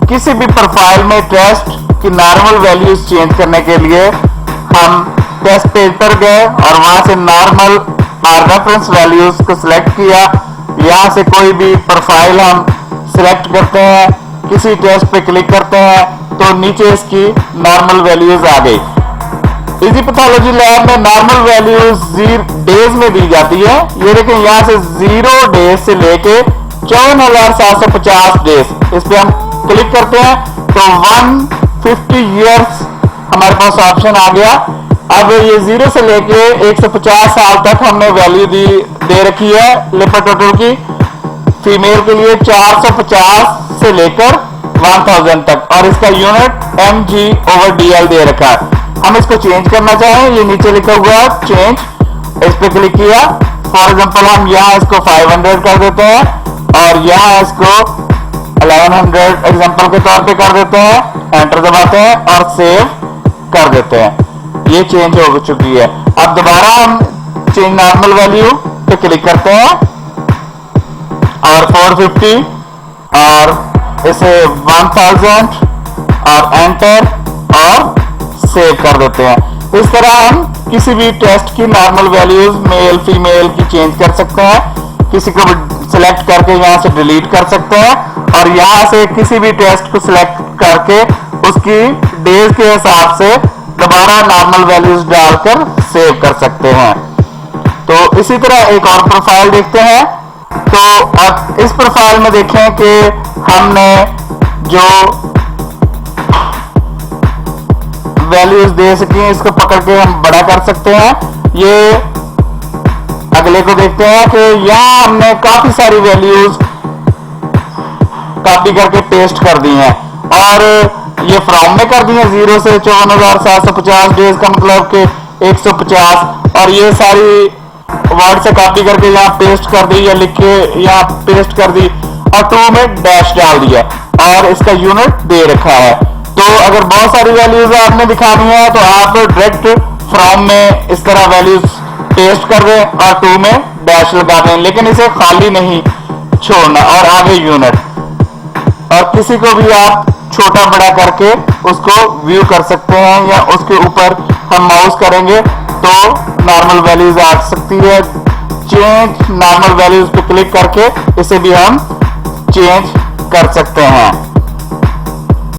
किसी भी प्रोफाइल में टेस्ट की नॉर्मल वैल्यूज चेंज करने के लिए हम टेस्ट पेज पर गए और वहां से नॉर्मल और रेफरेंस वैल्यूज को सिलेक्ट किया। यहाँ से कोई भी प्रोफाइल हम सिलेक्ट करते हैं, किसी टेस्ट पे क्लिक करते हैं तो नीचे इसकी नॉर्मल वैल्यूज आ गई। इजी पैथोलॉजी लैब में नॉर्मल वैल्यूज डेज में दी जाती है। ये देखें यहाँ से 0 डेज से लेके 54,750 डेज, इस पे हम क्लिक करते हैं तो 150 ईयर्स हमारे पास ऑप्शन आ गया। अब ये 0 से लेके 150 साल तक हमने वैल्यू दे रखी है लिपिड की। फीमेल के लिए 450 से लेकर 1000 तक और इसका यूनिट mg/dl दे रखा है। हम इसको चेंज करना चाहें, ये नीचे लिखा हुआ है चेंज, इस पे क्लिक किया। फॉर एग्जांपल हम यहाँ इसको 500 कर देते हैं और यहाँ इसको 1100 एग्जांपल के तौर पे कर देते हैं, एंटर दबाते हैं और सेव कर देते हैं। ये चेंज हो चुकी है। अब दोबारा हम चेंज नॉर्मल वैल्यू पे क्लिक करते हैं और 450 और इसे 1000 और एंटर और सेव कर देते हैं। इस तरह हम किसी भी टेस्ट की नॉर्मल वैल्यूज मेल फीमेल की चेंज कर सकते हैं। किसी को सिलेक्ट करके यहाँ से डिलीट कर सकते हैं और यहाँ से किसी भी टेस्ट को सिलेक्ट करके उसकी डेज के हिसाब से दोबारा नॉर्मल वैल्यूज डालकर सेव कर सकते हैं। तो इसी तरह एक और प्रोफाइल देखते हैं। तो अब इस प्रोफाइल में देखें कि हमने जो वैल्यूज दे सकें, इसको पकड़ के हम बड़ा कर सकते हैं। ये अगले को देखते हैं कि यहाँ हमने काफी सारी वैल्यूज कॉपी करके पेस्ट कर दी हैं और ये फ्रॉम में कर दी है 0 से 54,750 डेज का मतलब कि 150 और ये सारी वर्ड से कॉपी करके यहाँ पेस्ट कर दी या लिख के यहाँ पेस्ट कर दी और 2 में डैश डाल दिया और इसका यूनिट दे रखा है। तो अगर बहुत सारी वैल्यूज आपने दिखानी है तो आप डायरेक्ट फ्रॉम में इस तरह वैल्यूज पेस्ट कर दें और 2 में डैश लगा दें, लेकिन इसे खाली नहीं छोड़ना और आगे यूनिट। और किसी को भी आप छोटा बड़ा करके उसको व्यू कर सकते हैं या उसके ऊपर हम माउस करेंगे तो नॉर्मल वैल्यूज आ सकती है। चेंज नॉर्मल वैल्यूज पे क्लिक करके इसे भी हम चेंज कर सकते हैं।